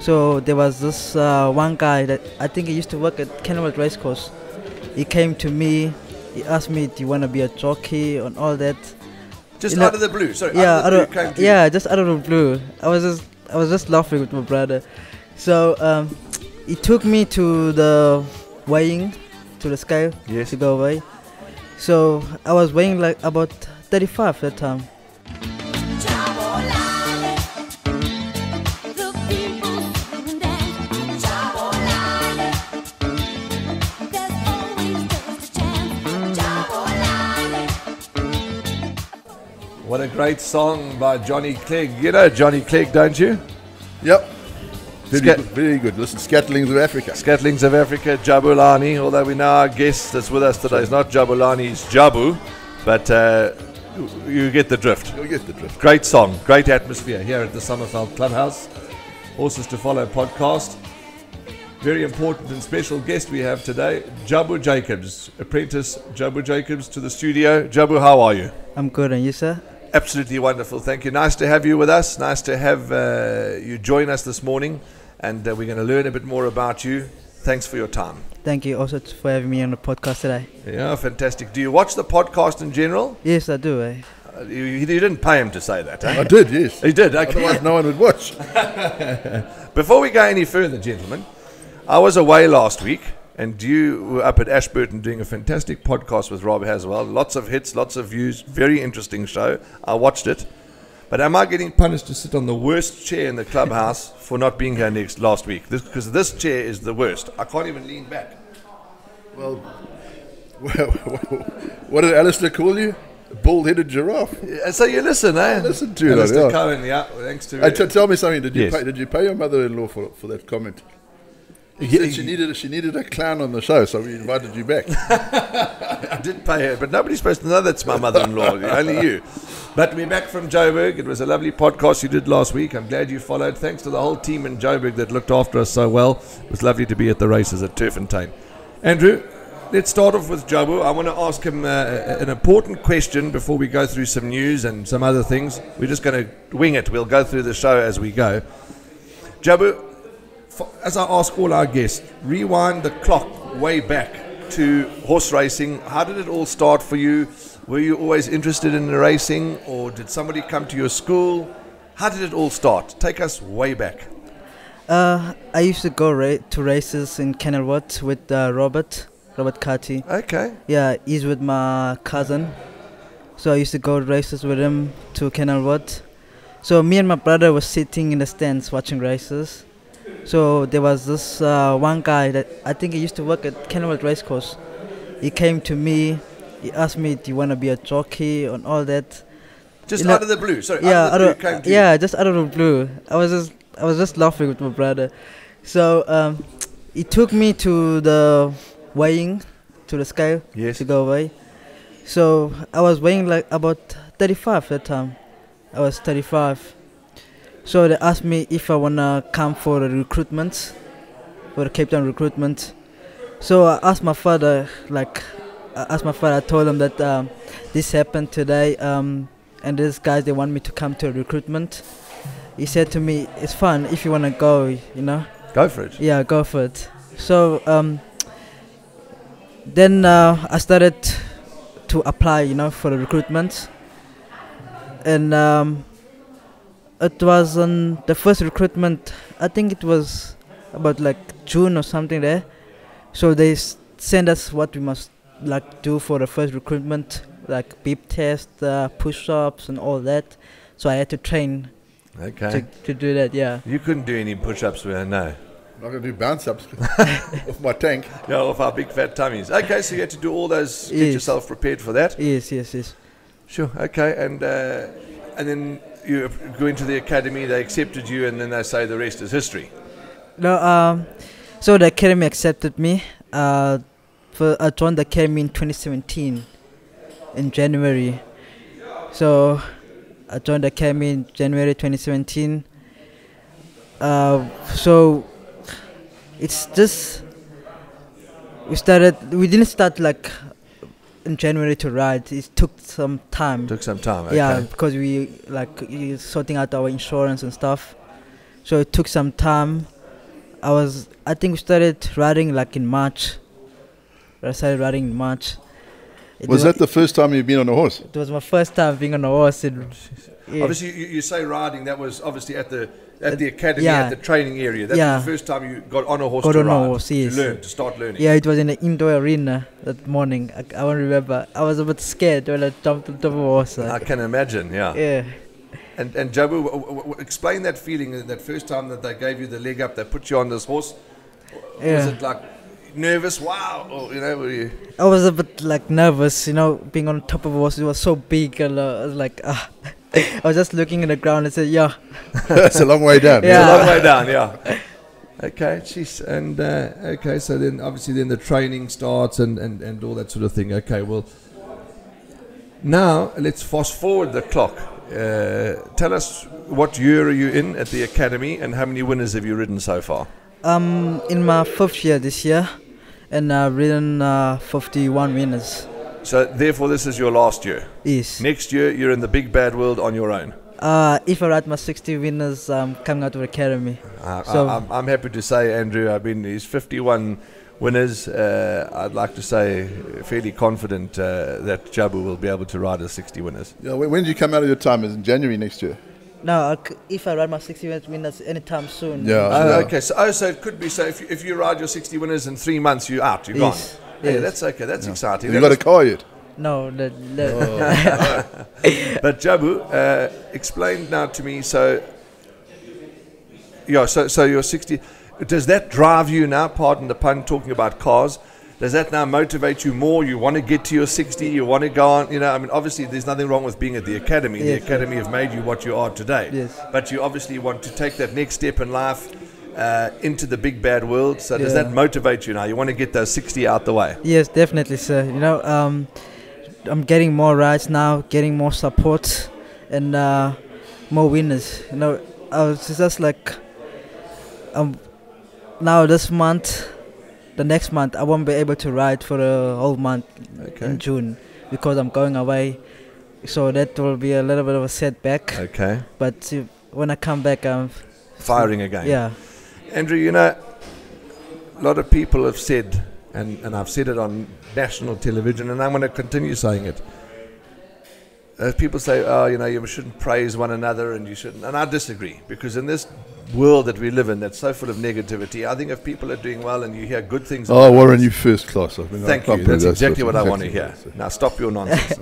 So there was this one guy that I think he used to work at Kenilworth Racecourse. He came to me. He asked me, "Do you want to be a jockey?" and all that. Just You know, out of the blue. Sorry, yeah, out of the blue came to you. yeah, just out of the blue. I was just laughing with my brother. So he took me to the weighing, to the scale Yes. to go weigh. So I was weighing like about 35 that time. What a great song by Johnny Clegg. You know Johnny Clegg, don't you? Yep. Very good. Listen, Scatlings of Africa. Scatlings of Africa, Jabulani. Although we know our guest that's with us today is not Jabulani, it's Jabu. But you get the drift. You'll get the drift. Great song, great atmosphere here at the Summerfeld Clubhouse. Horses to Follow podcast. Very important and special guest we have today, Jabu Jacobs, Apprentice Jabu Jacobs to the studio. Jabu, how are you? I'm good, and you, sir? Absolutely wonderful, thank you. Nice to have you with us. Nice to have you join us this morning, and we're going to learn a bit more about you. Thanks for your time. Thank you also for having me on the podcast today. Yeah, fantastic. Do you watch the podcast in general? Yes, I do. You didn't pay him to say that, eh? I did, yes. He did, okay. Otherwise no one would watch. Before we go any further, gentlemen, I was away last week, and you were up at Ashburton doing a fantastic podcast with Rob Haswell. Lots of hits, lots of views, very interesting show. I watched it. But am I getting punished to sit on the worst chair in the clubhouse for not being here last week? Because this chair is the worst. I can't even lean back. Well, what did Alistair call you? A bald-headed giraffe. Yeah, so you listen, eh? Listen to it, Alistair yeah. Cohen, yeah. Thanks to Hey, tell me something. Yes. Did you pay your mother-in-law for that comment? She said she needed a clown on the show, so we invited you back. I did pay her, but nobody's supposed to know that's my mother-in-law, only you. But we're back from Joburg. It was a lovely podcast you did last week. I'm glad you followed. Thanks to the whole team in Joburg that looked after us so well. It was lovely to be at the races at Turffontein. Andrew, let's start off with Jabu. I want to ask him an important question before we go through some news and some other things. We're just going to wing it. We'll go through the show as we go. Jabu, as I ask all our guests, rewind the clock way back to horse racing. How did it all start for you? Were you always interested in racing, or did somebody come to your school? How did it all start? Take us way back. I used to go to races in Kenilworth with Robert Carty. Okay. Yeah, he's with my cousin. So I used to go races with him to Kenilworth. So me and my brother were sitting in the stands watching races. So there was this one guy that I think he used to work at Kenilworth Racecourse. He came to me. He asked me, "Do you want to be a jockey?" and all that. Just You out know, of the blue. Sorry, yeah, out of the blue came to you. yeah, just out of the blue. I was just laughing with my brother. So he took me to the weighing, to the scale Yes. to go weigh. So I was weighing like about 35 that time. I was 35. So they asked me if I wanna come for the recruitment, for the Cape Town recruitment. So I asked my father, I told him that this happened today, and these guys, they want me to come to a recruitment. He said to me, "It's fun if you wanna go, you know." Go for it. Yeah, go for it. So then I started to apply, for the recruitment, and it was on the first recruitment. I think it was about like June or something there. So they sent us what we must do for the first recruitment, like beep test, push-ups and all that. So I had to train Okay. to do that. Yeah. You couldn't do any push-ups, no. I'm not going to do bounce-ups off my tank. Yeah, off our big fat tummies. Okay, so you had to do all those, get Yes. yourself prepared for that. Yes. Sure, okay, and then you go into the academy, they accepted you, and then they say the rest is history. No. So the academy accepted me. I joined the academy in 2017, in January. So I joined the academy in January 2017. So it's just we didn't start like in January to ride. It took some time. Took some time, okay. Yeah, because we sorting out our insurance and stuff. So it took some time. I think we started riding like in March. I started riding in March. Was that the first time you've been on a horse? It was my first time being on a horse. Obviously, you say riding. That was obviously at the academy, yeah. at the training area. That was the first time you got on a horse Got to on a ride, horse, yes. to start learning. Yeah, it was in the indoor arena that morning. I won't remember. I was a bit scared when I jumped on top of a horse. I can imagine, yeah. Yeah. And Jabu, explain that feeling, that first time that they gave you the leg up, they put you on this horse. Was it like nervous? Wow. Or, were you? I was a bit like nervous, being on top of a horse. It was so big, and I was like, I was just looking at the ground and said, yeah. It's a long way down. Yeah. It's a long way down, yeah. Okay, jeez. And, okay, so then obviously then the training starts and all that sort of thing. Okay, well, now let's fast forward the clock. Tell us, what year are you in at the academy, and how many winners have you ridden so far? In my 5th year this year, and I've ridden 51 winners. So therefore this is your last year? Yes. Next year you're in the big bad world on your own? If I ride my 60 winners, I'm coming out of the academy. I'm happy to say, Andrew, he's 51 winners. I'd like to say fairly confident that Jabu will be able to ride his 60 winners. Yeah, when do you come out of your time? Is in January next year? No, if I ride my 60 winners anytime soon. Yeah. Okay, so it could be, so if you ride your 60 winners in 3 months, you're out, you're gone. Yeah, that's okay, that's exciting. Have you got a car yet? No. But Jabu, explain now to me, so you're 60, does that drive you now, pardon the pun, talking about cars, does that now motivate you more? You want to get to your 60, you want to go on, obviously there's nothing wrong with being at the academy. Yes, the academy have made you what you are today. Yes. But you obviously want to take that next step in life into the big bad world. So does that motivate you now? You want to get those 60 out the way? Yes, definitely, sir. I'm getting more rides now, getting more support, and more winners. I was just like, now this month, the next month, I won't be able to ride for a whole month in June because I'm going away. So that will be a little bit of a setback. Okay. But when I come back, I'm firing again. Yeah. Andrew, a lot of people have said, and I've said it on national television, and I'm going to continue saying it. People say, you shouldn't praise one another, and you shouldn't. And I disagree, because in this world that we live in that's so full of negativity, I think if people are doing well and you hear good things... Oh, Warren, you first class. Thank you. That's exactly what I want to hear. Now stop your nonsense.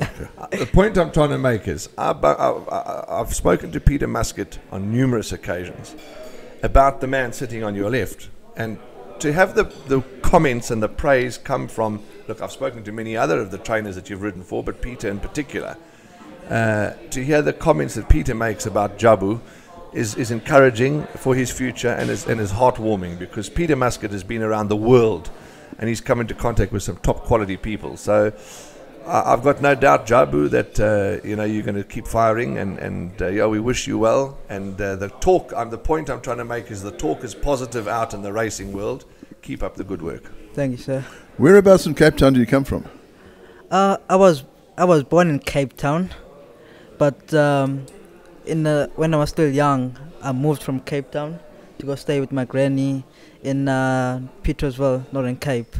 The point I'm trying to make is, I've spoken to Peter Muscat on numerous occasions about the man sitting on your left, and to have the comments and the praise come from, look, I've spoken to many other of the trainers that you've ridden for, but Peter in particular, to hear the comments that Peter makes about Jabu is encouraging for his future and is heartwarming, because Peter Muscat has been around the world and he's come into contact with some top quality people. So I've got no doubt, Jabu, that you're going to keep firing, and we wish you well. And the point I'm trying to make is the talk is positive out in the racing world. Keep up the good work. Thank you, sir. Whereabouts in Cape Town do you come from? I was born in Cape Town, but when I was still young, I moved from Cape Town to go stay with my granny in Petersville, Northern Cape.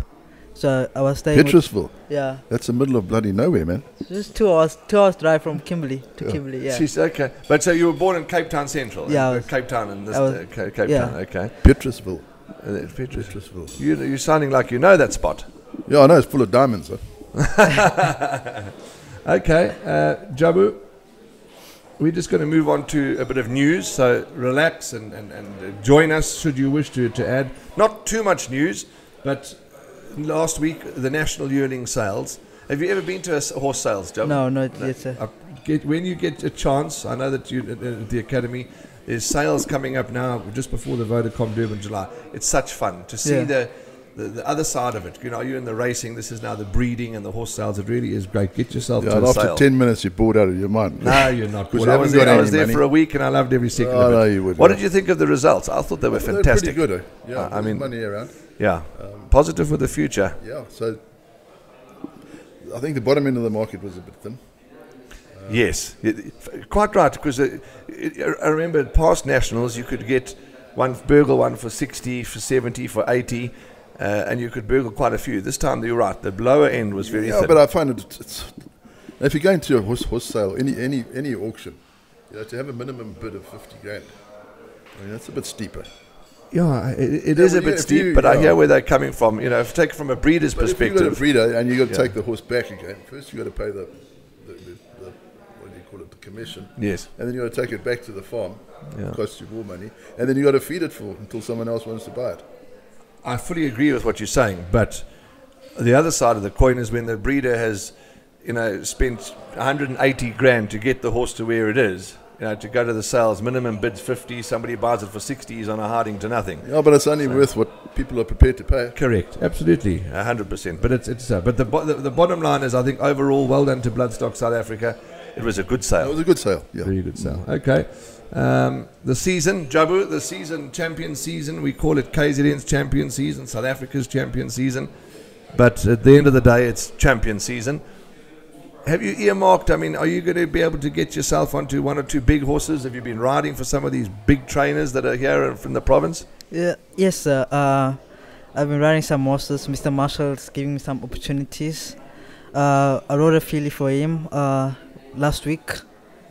So I was staying. Petersville? Yeah. That's the middle of bloody nowhere, man. Just 2 hours drive from Kimberley to Kimberley, yeah. She's okay. But so you were born in Cape Town Central? Yeah. Cape Town and this Cape yeah. Town, okay. Petersville. Petersville. You're sounding like you know that spot. Yeah, I know, it's full of diamonds. Okay, Jabu, we're just going to move on to a bit of news, so relax and join us should you wish to add. Not too much news, but last week, the National Yearling Sales. Have you ever been to a horse sales, Jabu? No, not yet, sir. When you get a chance, I know that you at the Academy, there's sales coming up now just before the Vodacom Durban July. It's such fun to see the other side of it. You're in the racing, this is now the breeding and the horse sales. It really is great. Get yourself to a after sale. 10 minutes you're bored out of your mind. No, you're not. Because I was there for a week and I loved every second of it. No, you would. What did you think of the results? I thought they were fantastic. They're pretty good. Yeah, I mean, money around. Yeah, positive for the future. Yeah, so I think the bottom end of the market was a bit thin. Yes, quite right, because I remember at past nationals you could get one burgle one for 60, for 70, for 80, and you could burgle quite a few. This time, you're right, the lower end was very thin. But I find it's if you go into a horse sale, any auction, to have a minimum bid of 50 grand, I mean, that's a bit steeper. Yeah, it is a bit steep, but I hear where they're coming from. If you take it from a breeder's perspective. If you've got a breeder and you've got to take the horse back again, first you've got to pay the what do you call it, the commission. Yes. And then you've got to take it back to the farm. It costs you more money. And then you've got to feed it until someone else wants to buy it. I fully agree with what you're saying, but the other side of the coin is when the breeder has, spent 180 grand to get the horse to where it is. To go to the sales, minimum bid's 50, somebody buys it for 60, he's on a harding to nothing. Yeah, but it's only worth what people are prepared to pay. Correct, absolutely, 100%. But but the bottom line is, I think overall, well done to Bloodstock South Africa. It was a good sale. It was a good sale, yeah. Very good sale. Okay. The season, Jabu, the season, champion season, we call it KZN's champion season, South Africa's champion season. But at the end of the day, it's champion season. Have you earmarked, are you going to be able to get yourself onto one or two big horses? Have you been riding for some of these big trainers that are here from the province? Yes, sir. I've been riding some horses. Mr. Marshall's giving me some opportunities. I rode a filly for him last week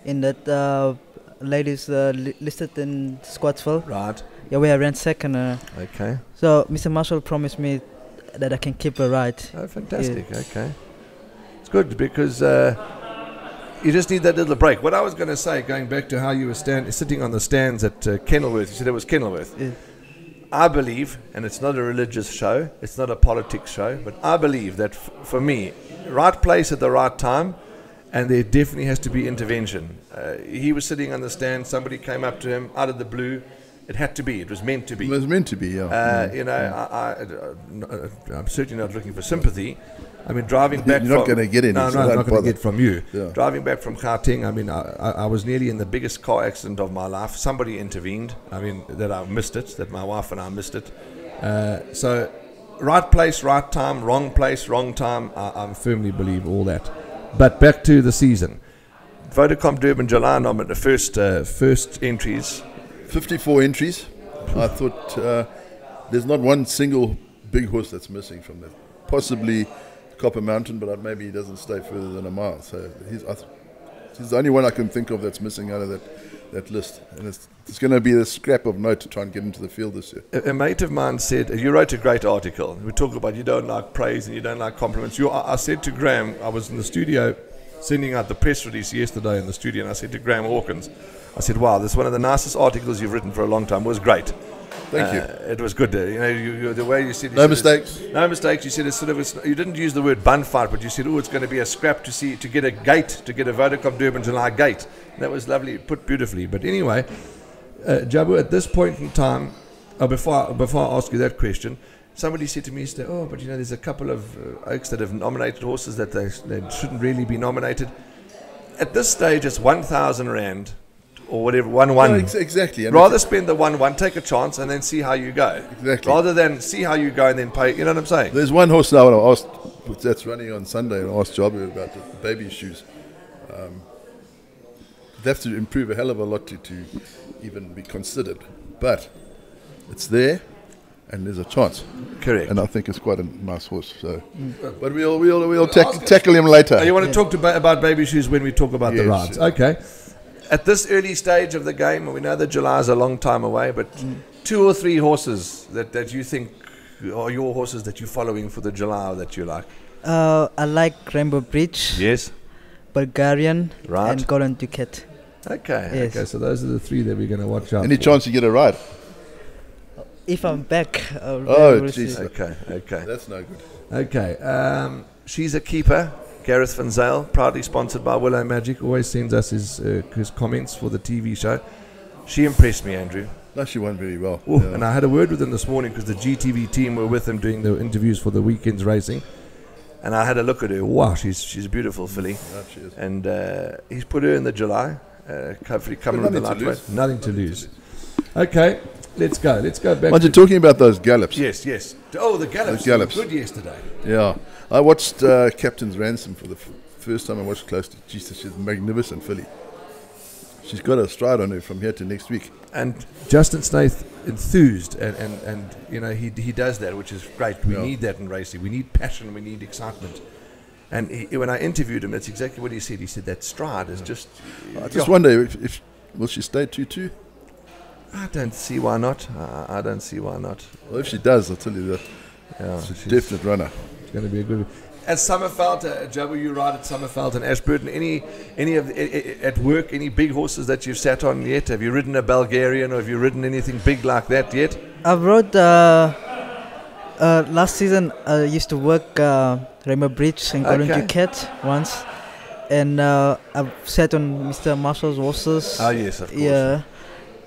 in that ladies listed in Squatsville. Right. Yeah, where I ran second. Okay. So Mr. Marshall promised me that I can keep a ride. Oh, fantastic. Yeah. Okay. It's good because you just need that little break. What I was going to say, going back to how you were sitting on the stands at Kenilworth, you said it was Kenilworth. Yeah. I believe, and it's not a religious show, it's not a politics show, but I believe that for me, right place at the right time, and there definitely has to be intervention. He was sitting on the stand, somebody came up to him out of the blue. It had to be. It was meant to be. It was meant to be, yeah. I'm certainly not looking for sympathy. Driving back You're not going to get any. No, so I'm not going to get from you. Yeah. Driving back from Gauteng, I was nearly in the biggest car accident of my life. Somebody intervened. That I missed it, that my wife and I missed it. So, right place, right time, wrong place, wrong time. I firmly believe all that. But back to the season. Vodacom Durban July the first entries. 54 entries. I thought there's not one single big horse that's missing from that. Possibly Copper Mountain, but maybe he doesn't stay further than a mile. So he's the only one I can think of that's missing out of that list. And it's going to be a scrap of note to try and get into the field this year. A mate of mine said, you wrote a great article. We talk about you don't like praise and you don't like compliments. I said to Graham, I was in the studio sending out the press release yesterday in the studio, and I said to Graham Hawkins, I said, wow, this is one of the nicest articles you've written for a long time. It was great. Thank you. It was good. The way you said it. No mistakes. No mistakes. You said you didn't use the word bun fight, but you said, it's going to be a scrap to get a gate, to get a Vodacom Durban July gate. That was lovely, put beautifully. But anyway, Jabu, at this point in time, before I ask you that question, somebody said to me, but there's a couple of oaks that have nominated horses that they shouldn't really be nominated. At this stage, it's 1,000 Rand. Or whatever, 1-1. No, exactly. And rather spend the 1-1, take a chance, and then see how you go. Exactly. Rather than see how you go and then pay. You know what I'm saying? There's one horse now I asked, that's running on Sunday, and I asked Jabu about the baby shoes. They have to improve a hell of a lot to even be considered. But it's there, and there's a chance. Correct. And I think it's quite a nice horse. So, but we'll tackle him later. You want to talk about baby shoes when we talk about the rides? Sure. Okay. At this early stage of the game, we know that July is a long time away, but 2 or 3 horses that you think are your horses that you're following for the July that you like? I like Rainbow Bridge. Yes. Bulgarian. Right. And Golden Ducat. Okay. Yes. Okay. So those are the 3 that we're going to watch out. Any chance you get a ride? If I'm back. Oh, jeez. Okay. That's no good. Okay. She's a keeper. Gareth Van Zyl, proudly sponsored by Willow Magic, always sends us his comments for the TV show. She impressed me, Andrew. No, she won very well. Ooh, yeah. And I had a word with him this morning because the GTV team were with him doing the interviews for the weekend's racing. And I had a look at her. Wow, she's a beautiful filly. Yeah, she is. And he's put her in the July. Hopefully coming with the lightweight. Nothing to lose. Okay, let's go. Let's go back. Aren't you talking about those gallops? Yes. Oh, the gallops. The gallops. Were good yesterday. Yeah. I watched Captain's Ransom for the first time I watched close to. Jesus, she's a magnificent filly. She's got a stride on her from here to next week. And Justin Snaith enthused, and you know he does that, which is great. We need that in racing. We need passion. We need excitement. And when I interviewed him, that's exactly what he said. He said that stride is just. I just wonder if will she stay 2-2? I don't see why not. I don't see why not. Well, if she does, I'll tell you that. Yeah, It's a definite runner. It's going to be a good. At Summerfeld, Jabu, you ride at Summerfeld and Ashburton. Any of at work, any big horses that you've sat on yet? Have you ridden a Bulgarian, or have you ridden anything big like that yet? I've rode last season. I used to work Rainbow Bridge and Golden Ducat once, and I've sat on Mr. Marshall's horses. Oh yes, of course. Yeah,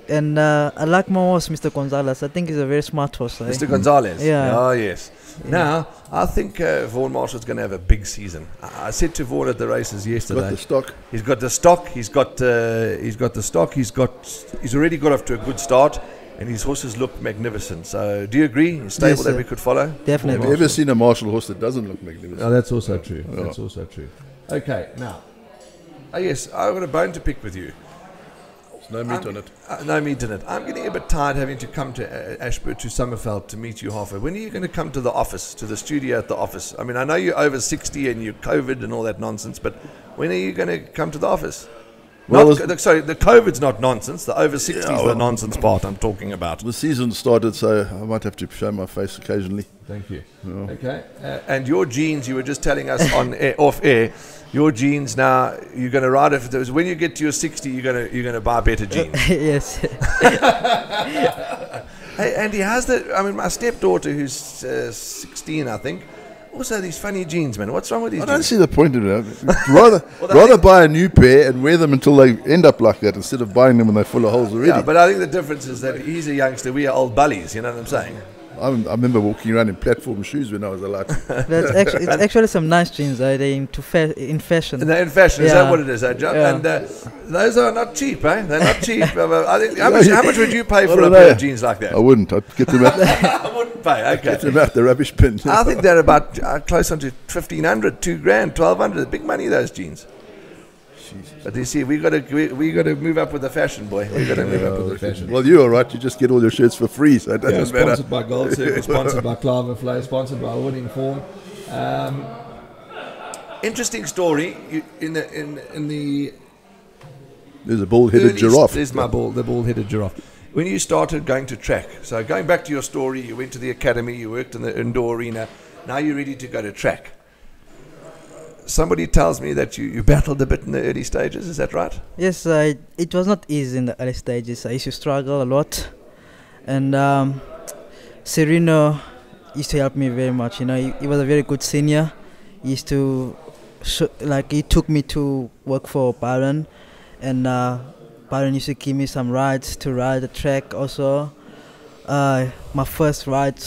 and I like my horse, Mr. Gonzalez. I think he's a very smart horse. Mr. Gonzalez. Yeah. Oh yes. Yeah. Now I think Vaughan Marshall's going to have a big season. I said to Vaughan at the races yesterday. Got the stock. He's got the stock. He's got the stock. He's already got off to a good start. And his horses look magnificent. So, do you agree? He's stable that we could follow? Definitely. Have you ever seen a Marshall horse that doesn't look magnificent? Oh, that's also true. Yeah. That's also true. Okay, now. Oh, yes, I've got a bone to pick with you. There's no meat on it. No meat in it. I'm getting a bit tired having to come to Ashburton, to Summerfeld to meet you halfway. When are you going to come to the office, to the studio at the office? I mean, I know you're over 60 and you're COVID and all that nonsense, but when are you going to come to the office? Well, Sorry, the COVID's not nonsense. The over 60 is the nonsense part I'm talking about. The season started, so I might have to show my face occasionally. Thank you. Yeah. Okay. And your genes, you were just telling us off air, your genes now, you're going to ride it. When you get to your 60, you're going to buy better genes. Yes. Hey, and he has my stepdaughter, who's 16, I think, also these funny jeans, man. What's wrong with these jeans? I don't see the point of it. Rather buy a new pair and wear them until they end up like that instead of buying them when they're full of holes already. Yeah, but I think the difference is that he's a youngster, we are old bullies, you know what I'm saying? I remember walking around in platform shoes when I was a lad. It's actually some nice jeans. They're in fashion. They're in fashion, is that what it is, John? Yeah. And those are not cheap, eh? They're not cheap. I think, how much would you pay for a pair of jeans like that? I wouldn't. I'd get them out. I wouldn't pay, okay. Get them out the rubbish bin. I think they're about close on to 1,500, 2 grand, 1,200. Big money, those jeans. Jesus. But you see, we got to move up with the fashion, boy. We got to move up with the fashion. Well, you're all right. You just get all your shirts for free, so it doesn't matter. Sponsored by Gold Circle, sponsored by Claverflow, sponsored by Winning Form. Interesting story. There's a bald-headed giraffe. There's the bald-headed giraffe. When you started going to track, so going back to your story, you went to the academy, you worked in the indoor arena. Now you're ready to go to track. Somebody tells me that you battled a bit in the early stages. Is that right? Yes, it was not easy in the early stages. I used to struggle a lot, and Sereno used to help me very much. You know, he was a very good senior. He used to he took me to work for Byron, and Byron used to give me some rides to ride the track. Also, my first ride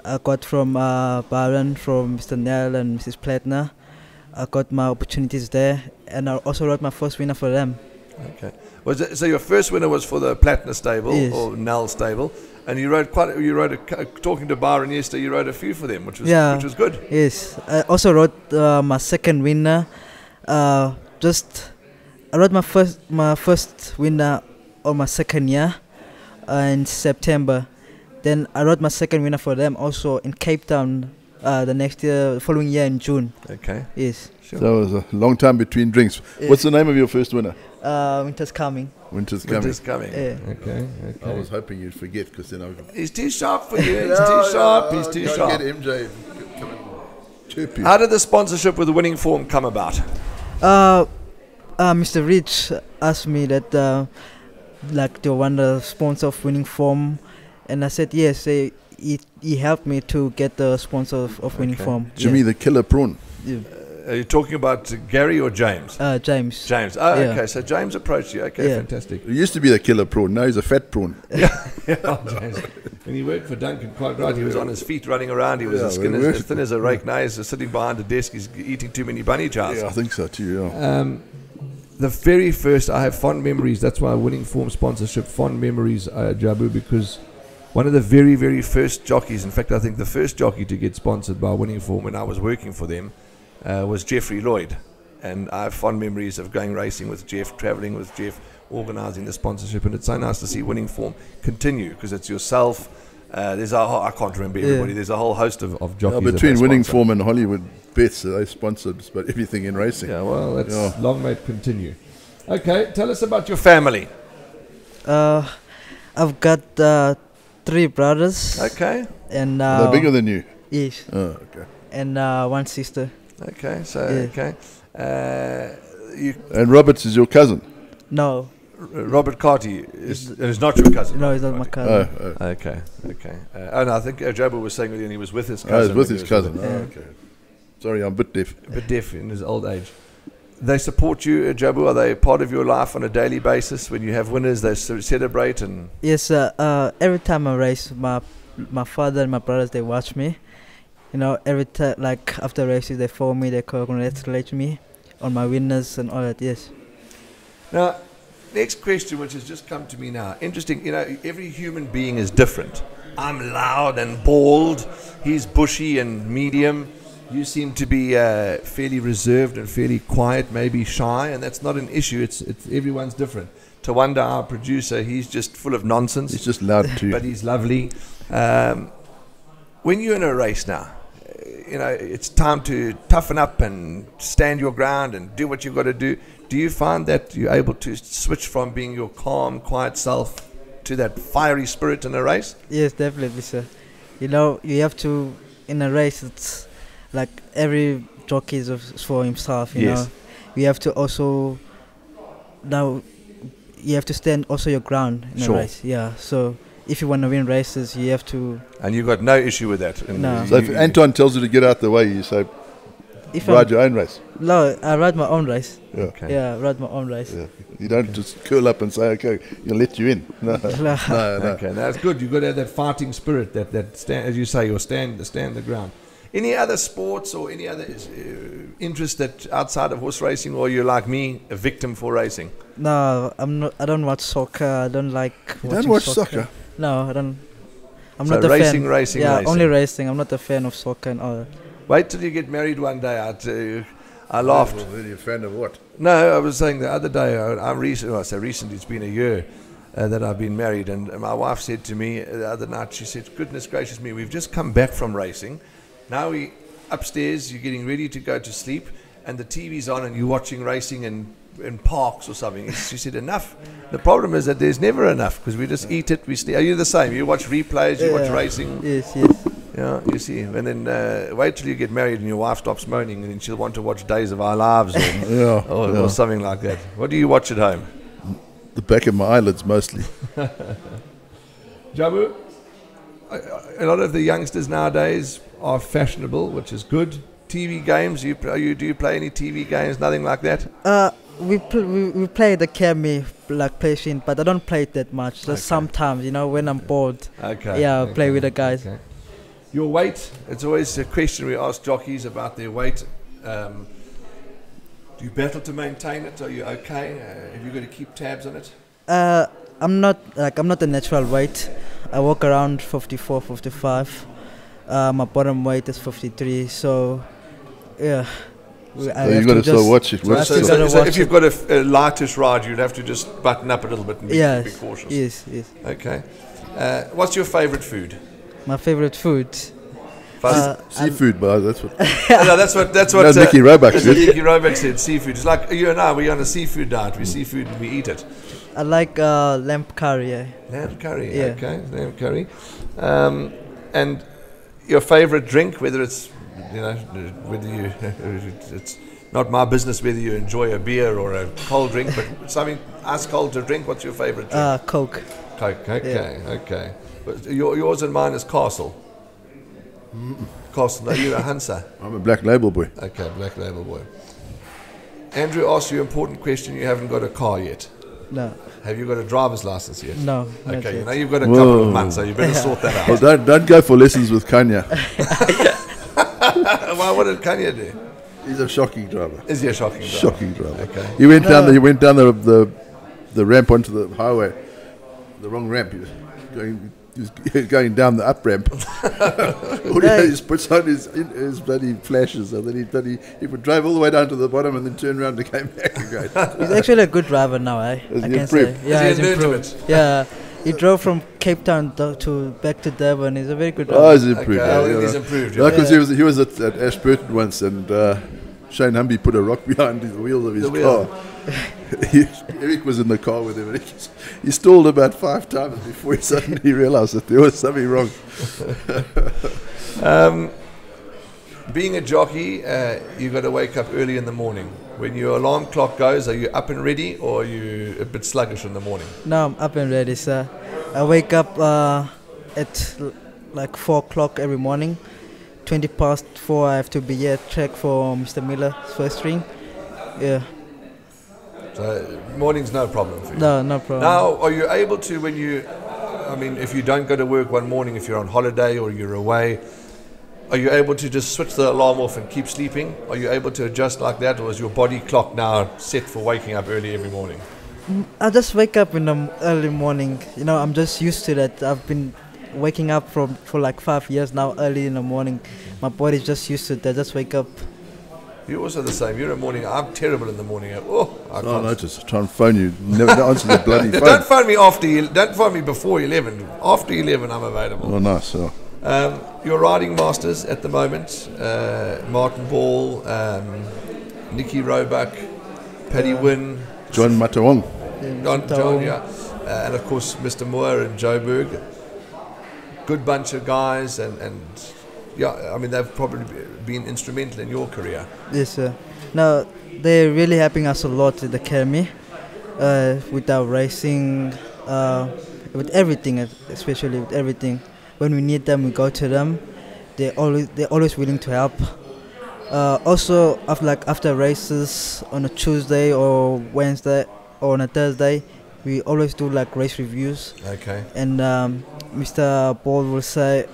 I got from Byron, from Mr. Nell and Mrs. Plattner. I got my opportunities there, and I also rode my first winner for them. Okay. So your first winner was for the Plattner stable, yes, or Null stable, and you rode talking to Byron yesterday. You rode a few for them, which was good. Yes, I also rode my second winner. I rode my first winner on my second year in September. Then I rode my second winner for them also in Cape Town. The following year in June. Okay. Yes. Sure. So it was a long time between drinks. Yes. What's the name of your first winner? Winter's Coming. Winter's Coming. Winter's Coming. Yeah. Okay. I was hoping you'd forget because then I would. He's too sharp for you. He's too sharp. He's too sharp. Get MJ. Come and chirp you. How did the sponsorship with Winning Form come about? Mr. Rich asked me that they want the sponsor of Winning Form, and I said yes. He helped me to get the sponsor of Winning Form. Jimmy the Killer Prawn. Yeah. Are you talking about Gary or James? James. James. Oh, yeah. Okay. So James approached you. Okay, fantastic. He used to be the Killer Prawn. Now he's a fat prawn. James. When he worked for Duncan, quite right. He was on his feet running around. He was as thin as a rake. Now he's sitting behind a desk. He's eating too many bunny chows. Yeah, I think so too. Yeah. The very first, I have fond memories. That's why Winning Form sponsorship, fond memories, Jabu, because one of the very, very first jockeys, in fact, I think the first jockey to get sponsored by Winning Form when I was working for them was Jeffrey Lloyd. And I have fond memories of going racing with Jeff, traveling with Jeff, organising the sponsorship, and it's so nice to see winning form continue, because it's yourself. There's I can't remember everybody. There's a whole host of jockeys. Between winning form and Hollywood Bets, they sponsored just about everything in racing. Yeah, well, that's long may it continue. Okay, tell us about your family. I've got 3 brothers. Okay. And they're bigger than you. Yes. Oh, okay. And 1 sister. Okay, so okay. And Roberts is your cousin. No. Robert Carty is not your cousin. No, he's not my cousin. Oh. Okay. No, I think Jabu was saying that he was with his cousin. Oh, he was with his cousin. Yeah. Okay. Sorry, I'm a bit deaf. A bit deaf in his old age. They support you, Jabu? Are they part of your life on a daily basis? When you have winners, they celebrate and... Yes, every time I race, my father and my brothers, they watch me. You know, every time, like after races, they follow me, they congratulate me on my winners and all that, yes. Now, next question, which has just come to me now. Interesting, you know, every human being is different. I'm loud and bald. He's bushy and medium. You seem to be fairly reserved and fairly quiet, maybe shy, and that's not an issue. It's everyone's different. Tawanda, our producer, he's just full of nonsense. He's just loud too. But he's lovely. When you're in a race now, you know, it's time to toughen up and stand your ground and do what you've got to do. Do you find that you're able to switch from being your calm, quiet self to that fiery spirit in a race? Yes, definitely, sir. You know, you have to, in a race, it's like every jockey is for himself, you know. You have to also, now, you have to stand also your ground in a race. Yeah, so if you want to win races, you have to... And you've got no issue with that? No. So if Anton tells you to get out the way, you say, ride your own race? No, I ride my own race. Yeah. Okay. Yeah, I ride my own race. Yeah. You don't just curl up and say, okay, you'll let you in. No. No. Okay, that's good. You've got to have that fighting spirit, that stand, as you say, you'll stand the ground. Any other sports or any other interest that outside of horse racing, or you're like me, a victim for racing? No, I'm not. I don't watch soccer. I don't like. You don't watch soccer? No, I don't. I'm so not a racing, fan. Racing, yeah, racing. only racing. I'm not a fan of soccer and all that. Wait till you get married one day. I laughed. Well, then you're a fan of what? No, I was saying the other day. I say recently. It's been a year that I've been married, and my wife said to me the other night. She said, "Goodness gracious me, we've just come back from racing. Now we upstairs, you're getting ready to go to sleep, and the TV's on, and you're watching racing in parks or something." She said, "Enough." The problem is that there's never enough, because we just eat it. Are you the same? You watch replays, you watch racing. Yes. Yeah, you see. And then wait till you get married and your wife stops moaning, and then she'll want to watch Days of Our Lives or something like that. What do you watch at home? The back of my eyelids mostly. Jabu, a lot of the youngsters nowadays are fashionable, which is good. TV games, do you play any TV games? Nothing like that? We play the Kemi, like PlayStation, but I don't play it that much. Just sometimes, you know, when I'm bored. Okay. Yeah, I play with the guys. Okay. Your weight, it's always a question we ask jockeys about their weight. Do you battle to maintain it? Are you okay? Have you got to keep tabs on it? I'm not a natural weight. I walk around 54, 55. My bottom weight is 53, so yeah. So you've got to still watch it. So if you've got a lightish ride, you'd have to just button up a little bit and be cautious. Yes. Okay. What's your favourite food? My favourite food? Seafood, but that's what... No, that's what Nicky Roebuck said. Nicky Roebuck said, seafood. It's like you and I, we're on a seafood diet. We seafood and we eat it. I like lamb curry, yeah. Lamb curry, yeah. Okay, lamb curry. And your favourite drink, whether it's, you know, it's not my business whether you enjoy a beer or a cold drink, but something ice cold to drink. What's your favourite drink? Coke. Coke, okay. But yours and mine is Castle. Castle, no, you're a Hansa. I'm a black label boy. Okay, black label boy. Andrew asked you an important question. You haven't got a car yet. No. Have you got a driver's license yet? No. Okay, you know you've got a couple of months, so you better sort that out. Well, don't go for lessons with Kanya. Why? What did Kanya do? He's a shocking driver. Is he a shocking driver? Shocking driver. Okay. He went down the ramp onto the highway, the wrong ramp. He was going down the up ramp. All he just puts on his bloody flashes, and then he would drive all the way down to the bottom and then turn around and came back again. He's actually a good driver now, eh? Has I he can say. improved? Yeah, Has he's he improved. Yeah, he drove from Cape Town to back to Durban. He's a very good driver. Oh, he's improved. Okay, he's improved. Yeah, because he was at Ashburton once, and Shane Humby put a rock behind the wheels of his car. Eric was in the car with him, and he stalled about 5 times before he suddenly realised that there was something wrong. Being a jockey, you've got to wake up early in the morning. When your alarm clock goes, are you up and ready, or are you a bit sluggish in the morning? No, I'm up and ready, sir. I wake up at like 4 o'clock every morning. 20 past 4, I have to be at track for Mr. Miller's first ring. Yeah. So morning's no problem for you? No problem. Now, are you able to, if you don't go to work one morning, if you're on holiday or you're away, are you able to just switch the alarm off and keep sleeping? Are you able to adjust like that, or is your body clock now set for waking up early every morning? I just wake up in the early morning. I'm just used to that. I've been waking up for like 5 years now, early in the morning. My body's just used to it. I just wake up. You're also the same. You're a morning. I'm terrible in the morning. I can't. Just try and phone you. Never answer the bloody phone. Don't phone me don't phone me before 11. After 11, I'm available. Oh, nice. Oh. Your riding masters at the moment, Martin Ball, Nicky Roebuck, Paddy Wynn, John Matawong. John, yeah. And of course Mr. Moore and Joburg. Good bunch of guys, and they've probably been instrumental in your career. Yes, sir. No, they're really helping us a lot at the academy, with our racing, with everything, especially with everything. When we need them, we go to them. They're always willing to help. Also, after races on a Tuesday or Wednesday or on a Thursday, we always do like race reviews. Okay. And Mr. Paul will say,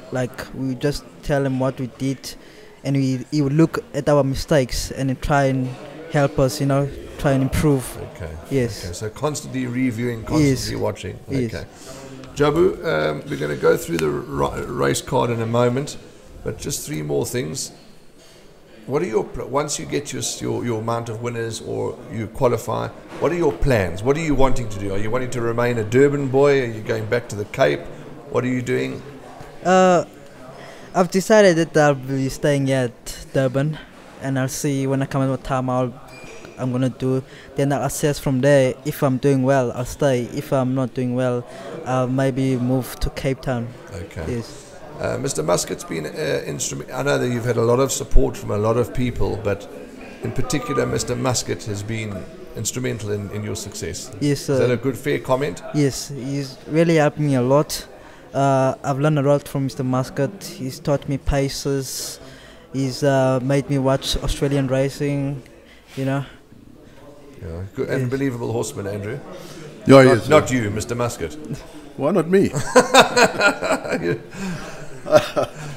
we just tell him what we did, and he would look at our mistakes and try and help us, try and improve. Okay. Yes. Okay. So constantly reviewing, constantly watching. Okay. Yes. Jabu, we're going to go through the race card in a moment, but just 3 more things. What are once you get your amount of winners or you qualify, what are your plans? What are you wanting to do? Are you wanting to remain a Durban boy? Are you going back to the Cape? What are you doing? I've decided that I'll be staying here at Durban, and I'll see when I come at time I'm gonna do. Then I'll assess from there. If I'm doing well, I'll stay. If I'm not doing well, I'll maybe move to Cape Town. Okay. Yes. Mr. Muscat's been I know that you've had a lot of support from a lot of people, but in particular, Mr. Muscat has been instrumental in your success. Yes. Is that a good, fair comment? Yes, he's really helped me a lot. I've learned a lot from Mr. Muscat. He's taught me paces. He's made me watch Australian racing. Yeah, good, Yes. unbelievable horseman, Andrew. Yeah, Not you, Mr. Muscat. Why not me?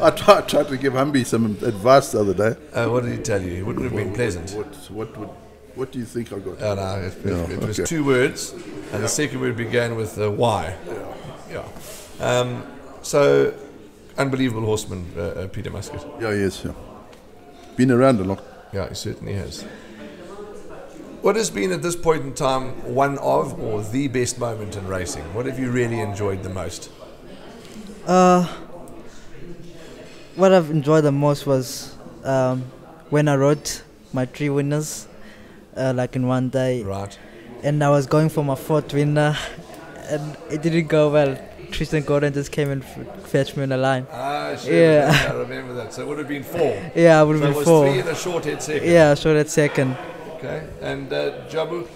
I tried to give Humby some advice the other day. What did he tell you? It wouldn't have been pleasant. What do you think I got? Oh, no, it was 2 words, and the second word began with why. Yeah. So, unbelievable horseman, Peter Muscat. Yeah, yes. Yeah. Been around a lot. Yeah, he certainly has. What has been at this point in time one of or the best moment in racing? What have you really enjoyed the most? What I've enjoyed the most was when I rode my 3 winners in one day. Right. And I was going for my 4th winner, and it didn't go well. Tristan Gordon just came and fetched me on the line. Ah, sure. Yeah. I remember that. So it would have been 4. Yeah, I would have So been it 4. was 3 and a short head second. Yeah, short at second. Okay. And Jabu,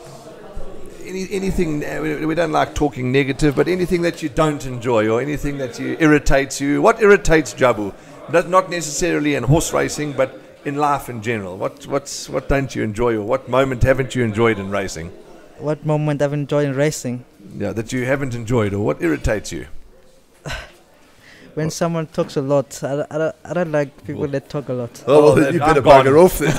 anything, we don't like talking negative, but anything that you don't enjoy or anything that irritates you? What irritates Jabu? Not necessarily in horse racing, but in life in general. What don't you enjoy, or what moment haven't you enjoyed in racing? What moment I've enjoyed in racing? Yeah, that you haven't enjoyed, or what irritates you? When someone talks a lot. I don't like people that talk a lot. Oh, well, you better bugger off then.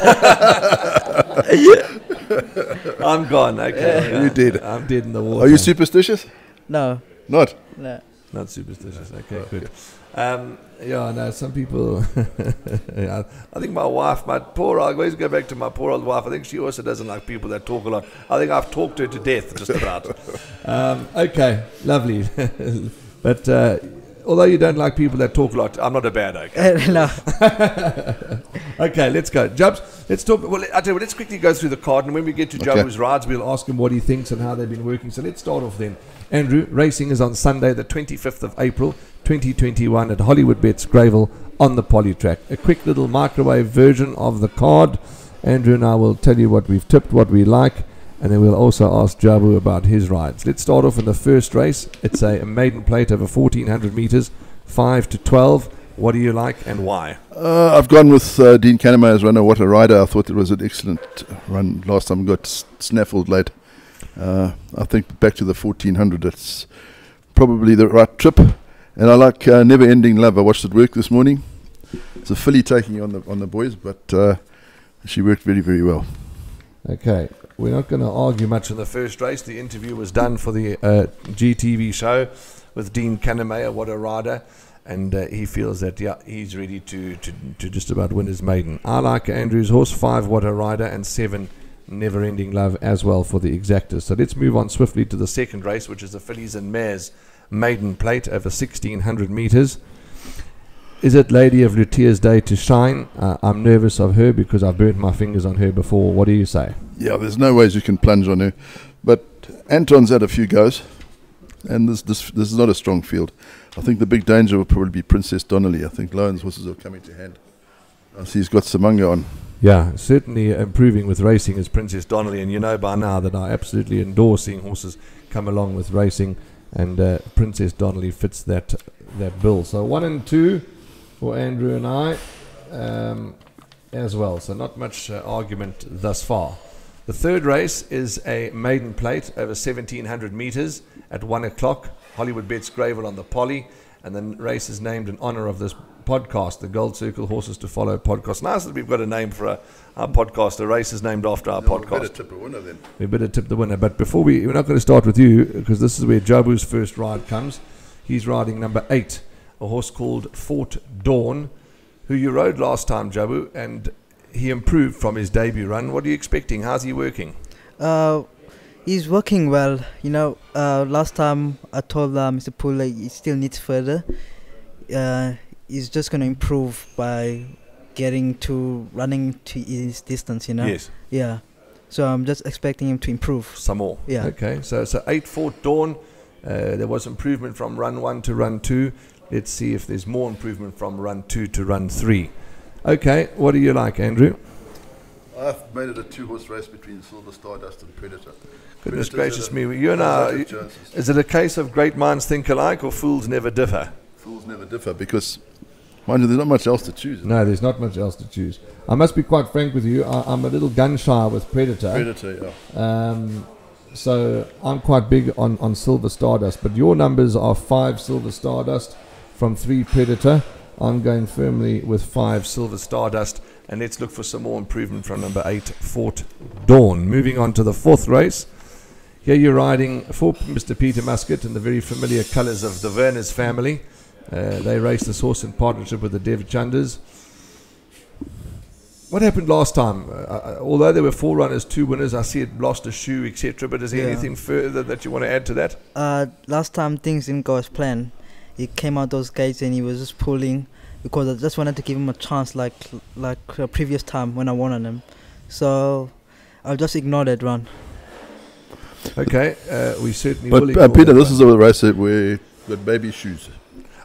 I'm gone. Okay, You did. I'm dead in the water. Are you superstitious? No. Not? No. Not superstitious. Okay, good. Yeah, no, some people. Yeah, I think my wife, I always go back to my poor old wife. I think she also doesn't like people that talk a lot. I think I've talked her to death, just about. Okay, lovely. But although you don't like people that talk a lot, I'm not a bad okay. No. Okay, let's go. Jubs, let's talk. Well, I tell you what, let's quickly go through the card, and when we get to Jabu's rides, we'll ask him what he thinks and how they've been working. So let's start off then. Andrew, racing is on Sunday, the 25th of April, 2021 at Hollywood Bets Gravel on the Poly track. A quick little microwave version of the card. Andrew and I will tell you what we've tipped, what we like, and then we'll also ask Jabu about his rides. Let's start off in the first race. It's a maiden plate over 1,400 meters, 5 to 12. What do you like and why? I've gone with Dean Cannemeyer's runner, What a Rider. I thought it was an excellent run. Last time got snaffled late. I think back to the 1,400, that's probably the right trip. And I like Never Ending Love. I watched it work this morning. It's a filly taking on the boys, but she worked very, very well. Okay, we're not going to argue much in the first race. The interview was done for the GTV show with Dean Cannemeyer, What a Rider. And he feels that, yeah, he's ready to just about win his maiden. I like Andrew's horse, 5, What a Rider, and 7, Never Ending Love as well for the exactors. So let's move on swiftly to the second race, which is the Phillies and Mares maiden plate over 1,600 meters. Is it Lady of Luthia's day to shine? I'm nervous of her because I've burnt my fingers on her before. What do you say? Yeah, there's no ways you can plunge on her. But Anton's had a few goes, and this is not a strong field. I think the big danger will probably be Princess Donnelly. I think Lowen's horses are coming to hand. I see he's got Samanga on. Yeah, certainly improving with racing is Princess Donnelly, and you know by now that I absolutely endorse seeing horses come along with racing, and Princess Donnelly fits that bill. So 1 and 2 for Andrew and I as well. So not much argument thus far. The third race is a maiden plate over 1,700 meters at 1 o'clock. Hollywood Bets Gravel on the Poly, and the race is named in honor of this podcast, the Gold Circle Horses to Follow podcast. Nice that we've got a name for our podcast. The race is named after our podcast. We better tip a winner then. We better tip the winner. But before we're not going to start with you, because this is where Jabu's first ride comes. He's riding number 8, a horse called Fort Dawn, who you rode last time, Jabu, and he improved from his debut run. What are you expecting? How's he working? He's working well. You know, last time I told Mr. Poole he still needs further. He's just going to improve by running to his distance, you know. Yes. Yeah. So I'm just expecting him to improve. Some more. Yeah. Okay. So 8 Fort Dawn. There was improvement from run 1 to run 2. Let's see if there's more improvement from run 2 to run 3. Okay. What do you like, Andrew? I've made it a 2-horse race between Silver Stardust and Predator. Goodness gracious me. You and I, is it a case of great minds think alike or fools never differ? Fools never differ because, mind you, there's not much else to choose. No, there's not much else to choose. I must be quite frank with you. I'm a little gun shy with Predator. Predator, yeah. So I'm quite big on Silver Stardust. But your numbers are 5 Silver Stardust from 3 Predator. I'm going firmly with 5 Silver Stardust. And let's look for some more improvement from number 8 Fort Dawn. Moving on to the fourth race. Here you're riding for Mr. Peter Muscat in the very familiar colours of the Verner's family. They raced this horse in partnership with the Dev Chunders. What happened last time? Although there were 4 runners, 2 winners, I see it lost a shoe, etc. But is there anything further that you want to add to that? Last time things didn't go as planned. He came out those gates and he was just pulling because I just wanted to give him a chance like the previous time when I won on him. So I'll just ignore that run. Okay, we certainly will. But Peter, this is a race where we've got baby shoes.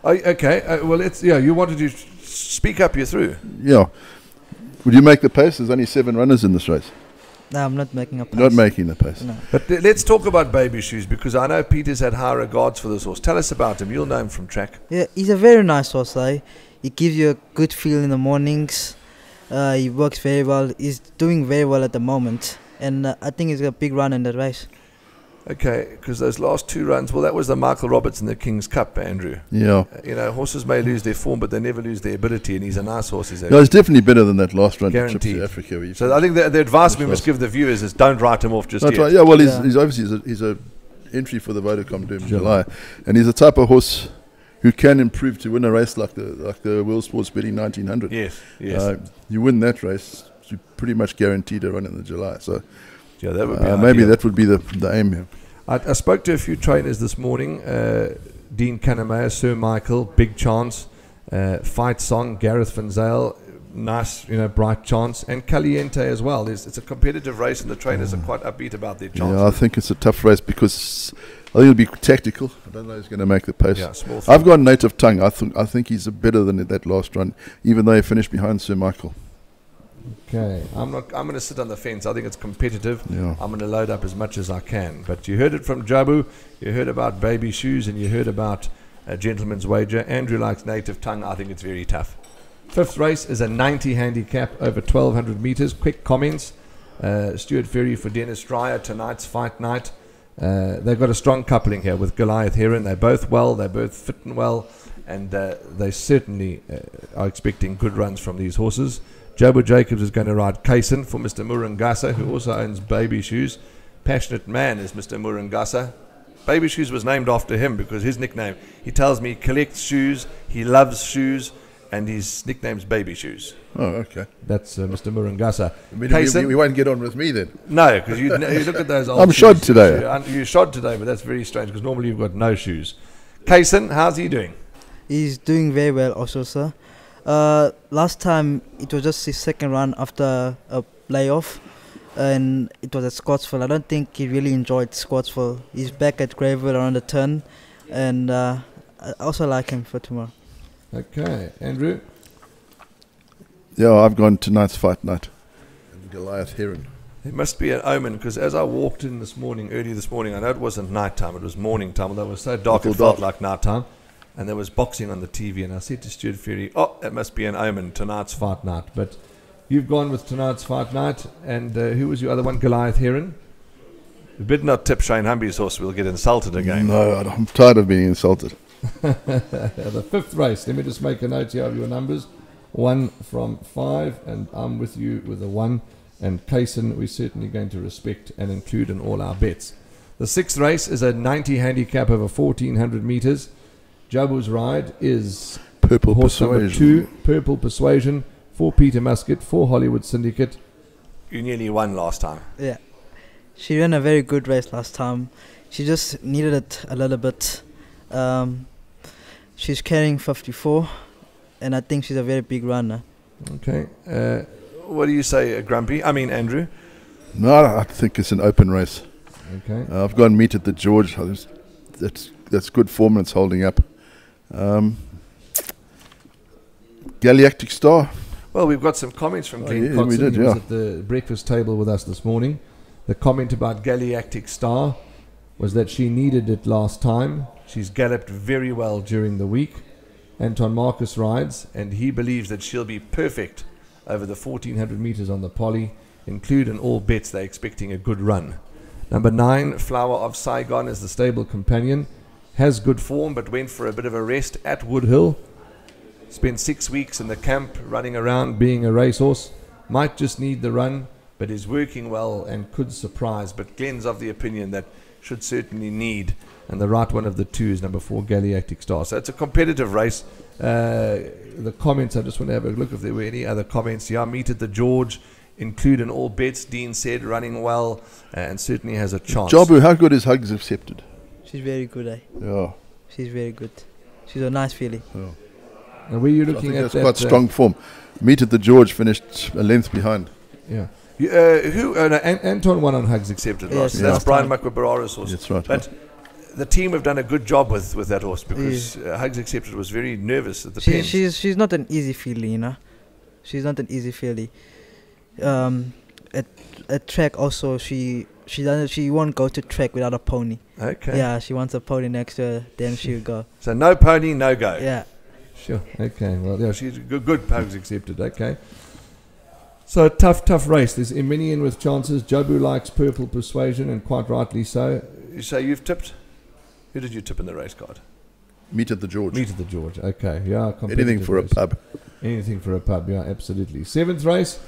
Oh, okay, well, you wanted to speak up, you're through. Yeah. Would you make the pace? There's only 7 runners in this race. No, I'm not making a pace. Not making the pace. No. But let's talk about baby shoes because I know Peter's had high regards for this horse. Tell us about him. You'll know him from track. Yeah, he's a very nice horse. He gives you a good feel in the mornings. He works very well. He's doing very well at the moment. And I think he's got a big run in that race. Okay, because those last 2 runs, well, that was the Michael Roberts and the King's Cup, Andrew. Yeah. Horses may lose their form, but they never lose their ability, and he's a nice horse. He's no, it's definitely better than that last run Guaranteed. Trip to Africa. So I think the advice we must give the viewers is don't write him off just yet. Right. Yeah, well, he's obviously he's a entry for the Vodacom Doom in July, and he's a type of horse who can improve to win a race like the World Sports Betting 1900. Yes, yes. You win that race, you're pretty much guaranteed a run in the July. So Yeah, that would be maybe ideal. that would be the aim here. I spoke to a few trainers this morning. Dean Canamea, Sir Michael, Big Chance, Fight Song, Gareth Van Zyl, nice, bright chance, and Caliente as well. It's a competitive race, and the trainers are quite upbeat about their chances. Yeah, I think it's a tough race because I think it'll be tactical. I don't know who's going to make the pace. Yeah, small. I've got Native Tongue. I think he's better than that last run, even though he finished behind Sir Michael. Okay, I'm going to sit on the fence. I think it's competitive. Yeah. I'm going to load up as much as I can. But you heard it from Jabu. You heard about Baby Shoes, and you heard about a Gentleman's Wager. Andrew likes Native Tongue. I think it's very tough. Fifth race is a 90 handicap over 1,200 meters. Quick comments. Stuart Ferry for Dennis Dreyer, tonight's fight night. They've got a strong coupling here with Goliath Heron. They're both well. They're both fit and well. And they certainly are expecting good runs from these horses. Jabu Jacobs is going to ride Kaysen for Mr. Murungasa, who also owns Baby Shoes. Passionate man is Mr. Murungasa. Baby Shoes was named after him because his nickname, he tells me he collects shoes, he loves shoes, and his nickname's Baby Shoes. Oh, okay. That's Mr. Murungasa. I mean, we won't get on with me then. No, because you look at those old I'm shoes. shod today. You're shod today, but that's very strange because normally you've got no shoes. Kaysen, how's he doing? He's doing very well also, sir. Last time it was just his second run after a layoff, and it was at Scottsville. I don't think he really enjoyed Scottsville. He's back at Greyville around the turn, and I also like him for tomorrow. Okay, Andrew? Yeah, I've gone tonight's fight night. And Goliath Heron. It must be an omen because as I walked in early this morning, I know it wasn't night time, it was morning time, although it was so dark it felt like night time. And there was boxing on the TV, and I said to Stuart Ferry, that must be an omen, tonight's fight night. But you've gone with tonight's fight night, and who was your other one? Goliath Heron? You better not tip Shane Humby's horse, we'll get insulted again. No, I'm tired of being insulted. The fifth race, let me just make a note here of your numbers. 1 from 5, and I'm with you with a 1. And Kaysen, we're certainly going to respect and include in all our bets. The sixth race is a 90 handicap over 1,400 meters. Jabu's ride is Purple horse number Persuasion. 2, Purple Persuasion, for Peter Musket, for Hollywood Syndicate. You nearly won last time. Yeah, she ran a very good race last time. She just needed it a little bit. She's carrying 54, and I think she's a very big runner. Okay. What do you say, Grumpy? I mean, Andrew? No, I think it's an open race. Okay. I've gone Meet at the George. That's good form and it's holding up. Galactic Star. Well, we've got some comments from Glenn yeah, Cotson. we did, He was yeah. at the breakfast table with us this morning. The comment about Galactic Star was that she needed it last time. She's galloped very well during the week. Anton Marcus rides, and he believes that she'll be perfect over the 1,400 meters on the poly. Include in all bets, they're expecting a good run. Number 9, Flower of Saigon, is the stable companion. Has good form, but went for a bit of a rest at Woodhill. Spent 6 weeks in the camp, running around, being a racehorse. Might just need the run, but is working well and could surprise. But Glenn's of the opinion that should certainly need, and the right one of the two is number 4, Galactic Star. So it's a competitive race. The comments, I just want to have a look if there were any other comments. Yeah, Meet at the George, include in all bets. Dean said running well and certainly has a chance. Jabu, how good is Hugs Accepted? She's very good, eh? Yeah. She's very good. She's a nice filly. Yeah. And were you I looking think at that's that? quite strong form. Meet at the George finished a length behind. Yeah. Anton won on Hugs Accepted last. Yes, That's last Brian time. Makwabarara's horse. That's right. But the team have done a good job with that horse because Hugs Accepted was very nervous at the pen. She's not an easy filly, you know. She's not an easy filly. At track also, she won't go to track without a pony. Okay. Yeah, she wants a pony next to her, then she'll go. So no pony, no go. Yeah. Sure. Okay. Well, yeah, she's good. Hugs Accepted. Okay. So tough race. There's Eminian with chances. Jabu likes Purple Persuasion, and quite rightly so. You say you've tipped? Who did you tip in the race card? Meet at the George. Meet at the George. Okay. Yeah. Anything for race. a pub. Anything for a pub. Yeah, absolutely. 7th race,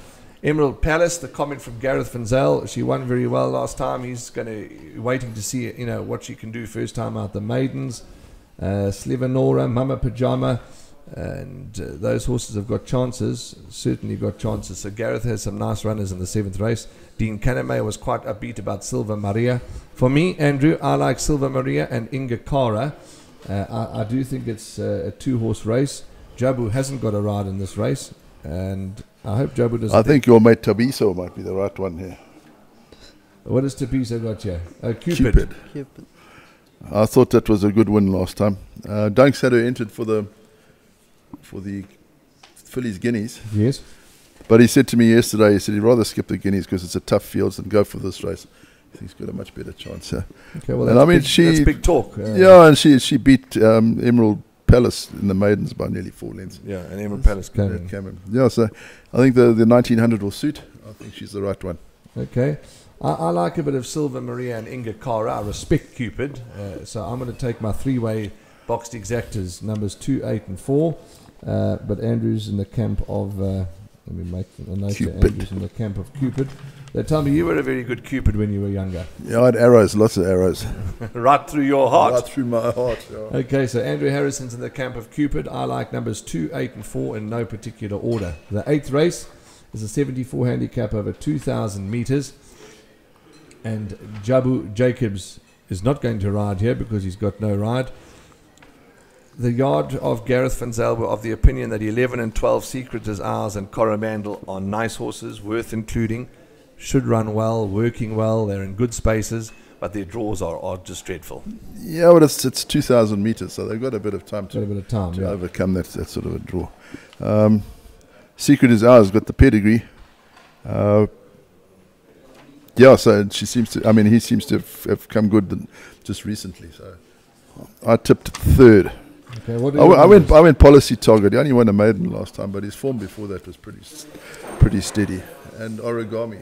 Emerald Palace. The comment from Gareth Van Zyl. She won very well last time. He's waiting to see what she can do first time out the Maidens. Slivanora, Mama Pajama, and those horses have got chances, certainly got chances. So Gareth has some nice runners in the 7th race. Dean Caname was quite upbeat about Silva Maria. For me, Andrew, I like Silva Maria and Inga Kara. I do think it's a 2-horse race. Jabu hasn't got a ride in this race, and I hope Jabu doesn't. I think your mate Tabiso might be the right one here. What has Tabiso got here? Cupid. I thought that was a good win last time. Dunks had her entered for the Phillies Guineas. Yes. But he said to me yesterday, he said he'd rather skip the Guineas because it's a tough field than go for this race. I think he's got a much better chance. Okay, well, and I mean, that's big talk. Yeah, and she beat Emerald Palace in the Maidens by nearly 4 lengths. Yeah, and Emerald Palace came in. Yeah, so I think the 1900 will suit. I think she's the right one. Okay. I like a bit of Silva Maria and Inga Kara. I respect Cupid. So I'm going to take my 3-way boxed exactors, numbers 2, 8 and 4. But Andrew's in the camp of... let me make a note there. Andrew's in the camp of Cupid. They tell me you were a very good Cupid when you were younger. Yeah, I had arrows, lots of arrows. Right through your heart. Right through my heart, yeah. Okay, so Andrew Harrison's in the camp of Cupid. I like numbers 2, 8 and 4 in no particular order. The 8th race is a 74 handicap over 2,000 metres. And Jabu Jacobs is not going to ride here because he's got no ride. The yard of Gareth van Zyl were of the opinion that 11 and 12 Secret as Ours and Coromandel are nice horses, worth including. Should run well, working well, they're in good spaces, but their draws are just dreadful. Yeah, but it's 2,000 metres, so they've got a bit of time to overcome that sort of a draw. Secret is Ours, got the pedigree. Yeah, so he seems to have come good just recently. So I tipped 3rd. Okay, I went policy target. He only won a maiden last time, but his form before that was pretty steady. And Origami.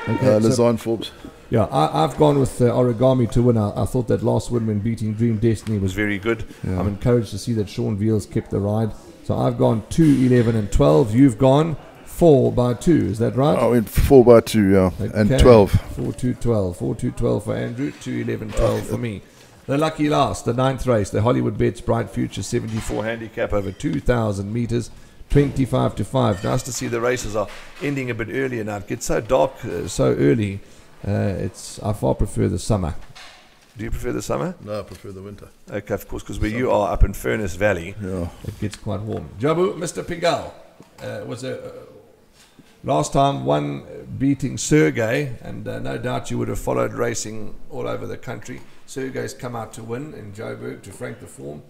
Okay, Lazarne Forbes. Yeah, I've gone with Origami to win. I thought that last win when beating Dream Destiny was very good. Yeah. I'm encouraged to see that Sean Veals kept the ride. So I've gone 2, 11 and 12. You've gone 4 by 2, is that right? I went 4 by 2, yeah, okay. And 12. 4, 2, 12. 4, 2, 12 for Andrew, 2, 11, 12 for me. The lucky last, the 9th race, the Hollywood Bets Bright Future 74 handicap over 2,000 metres, 25 to 5. Nice to see the races are ending a bit earlier now. It gets so dark so early. I far prefer the summer. Do you prefer the summer? No, I prefer the winter. Okay, of course, because where you are up in Furnace Valley, yeah, it gets quite warm. Jabu, Mr. Pigal was last time one beating Sergey, and no doubt you would have followed racing all over the country. Sergey's come out to win in Joburg to frank the form.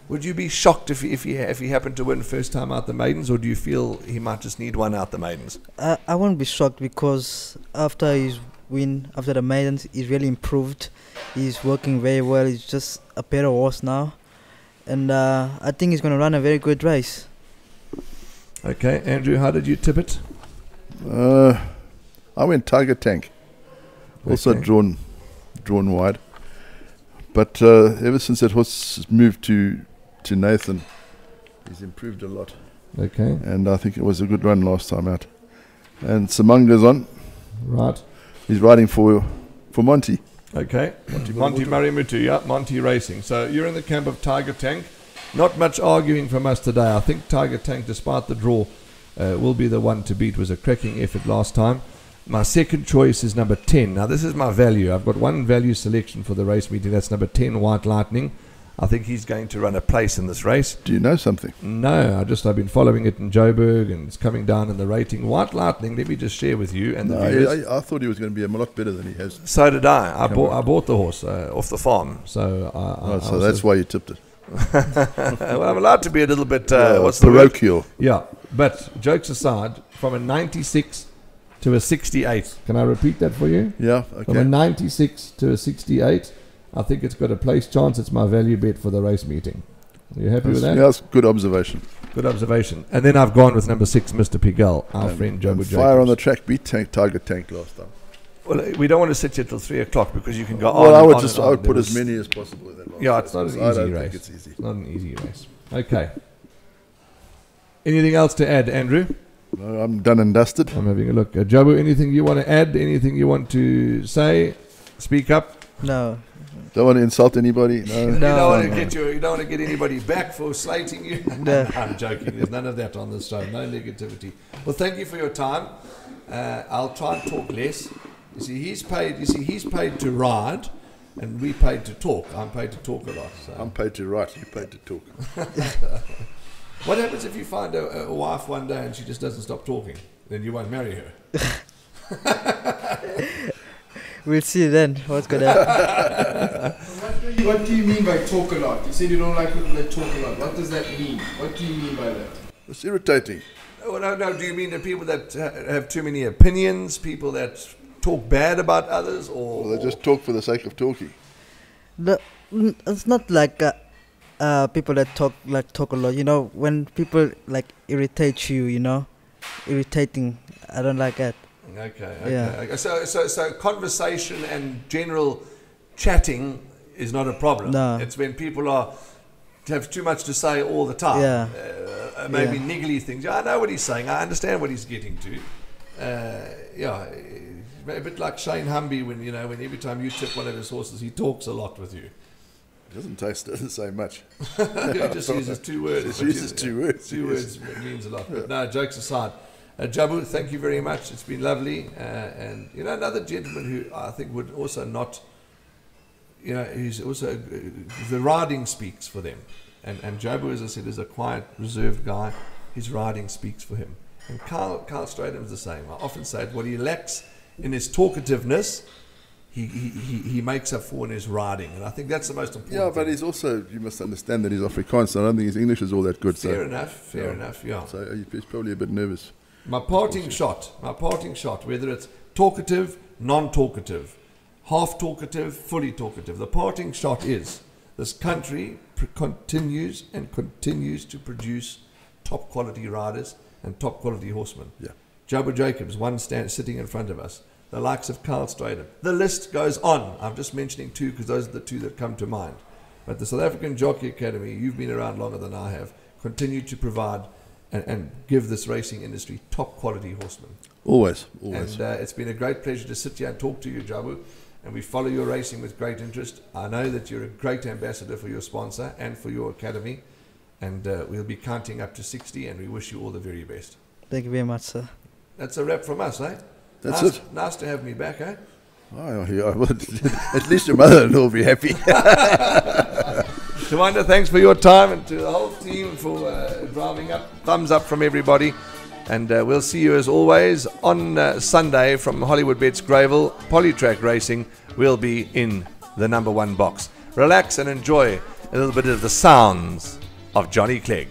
Would you be shocked if he happened to win first time out the Maidens, or do you feel he might just need one out the Maidens? I won't be shocked because after his win, after the Maidens, he's really improved. He's working very well. He's just a better horse now. And I think he's going to run a very good race. Okay, Andrew, how did you tip it? I went Tiger Tank. Also drawn wide. But ever since that horse moved to Nathan, he's improved a lot. Okay. And I think it was a good run last time out. And Samanga's on. Right. He's riding for Monty. Okay. Monty Marimutu, yeah, Monty Racing. So you're in the camp of Tiger Tank. Not much arguing from us today. I think Tiger Tank, despite the draw, will be the one to beat. Was a cracking effort last time. My second choice is number 10. Now, this is my value. I've got one value selection for the race meeting. That's number 10, White Lightning. I think he's going to run a place in this race. Do you know something? No, I've been following it in Joburg, and it's coming down in the rating. White Lightning, let me just share with you. And I thought he was going to be a lot better than he has. So did I. I bought the horse off the farm. So so that's why you tipped it. Well, I'm allowed to be a little bit parochial. Yeah, but jokes aside, from a 96 to a 68. Can I repeat that for you? Yeah, okay. From a 96 to a 68, I think it's got a place chance. It's my value bet for the race meeting. Are you happy with that? Yeah, that's good observation. Good observation. And then I've gone with number 6, Mr. Pigal, our friend Jabu Jacobs. Fire on the track, beat Tiger Tank last time. Well, we don't want to sit here till 3 o'clock because you can go on. Well, I would put as many as possible in that. Yeah, it's not an easy race. It's easy. Not an easy race. Okay. Anything else to add, Andrew? No, I'm done and dusted. I'm having a look. Jabu, anything you want to add? Anything you want to say? Speak up. No. Don't want to insult anybody. No. You don't want to no. get you don't want to get anybody back for slating you. No. I'm joking. There's none of that on this show. No negativity. Well, thank you for your time. I'll try and talk less. You see, he's paid to ride, and we paid to talk. I'm paid to talk a lot. So. I'm paid to write. You paid to talk. What happens if you find a wife one day and she just doesn't stop talking? Then you won't marry her. We'll see then what's going to happen. What do you mean by talk a lot? You said you don't like people that talk a lot. What does that mean? What do you mean by that? It's irritating. Oh, no. Do you mean the people that have too many opinions, people that talk bad about others, or Well, they just talk for the sake of talking. It's not like people that talk a lot. You know, when people like irritate you, you know, irritating. I don't like that. Okay. Yeah. Okay. So conversation and general chatting is not a problem. No. It's when people have too much to say all the time. Yeah. Maybe Yeah. niggly things. I know what he's saying. I understand what he's getting to. A bit like Shane Humby when every time you tip one of his horses, he talks a lot with you. It doesn't say much. He just uses 2 words. Just uses 2 words. 2 words means a lot. But no, jokes aside. Jabu, thank you very much. It's been lovely. And, another gentleman who I think would also not, he's also, the riding speaks for them. And Jabu, as I said, is a quiet, reserved guy. His riding speaks for him. And Carl Stradham's the same. I often say what he lacks in his talkativeness, he makes up for in his riding. And I think that's the most important Yeah, but thing. he's also, you must understand that he's Afrikaans, so I don't think his English is all that good. Fair enough, yeah. So he's probably a bit nervous. My parting shot, whether it's talkative, non-talkative, half talkative, fully talkative, the parting shot is this country continues to produce top quality riders and top quality horsemen. Yeah. Jabu Jacobs, one sitting in front of us, the likes of Carl Straden. The list goes on. I'm just mentioning 2 because those are the 2 that come to mind. But the South African Jockey Academy, you've been around longer than I have, continue to provide and give this racing industry top quality horsemen. Always. And it's been a great pleasure to sit here and talk to you, Jabu. And we follow your racing with great interest. I know that you're a great ambassador for your sponsor and for your academy. And we'll be counting up to 60, and we wish you all the very best. Thank you very much, sir. That's a wrap from us, eh? That's nice, it. Nice to have me back, eh? Oh, yeah, well, at least your mother-in-law will be happy. Tawanda, thanks for your time, and to the whole team for driving up. Thumbs up from everybody. And we'll see you as always on Sunday from Hollywood Bets Gravel. Polytrack Racing will be in the number 1 box. Relax and enjoy a little bit of the sounds of Johnny Clegg.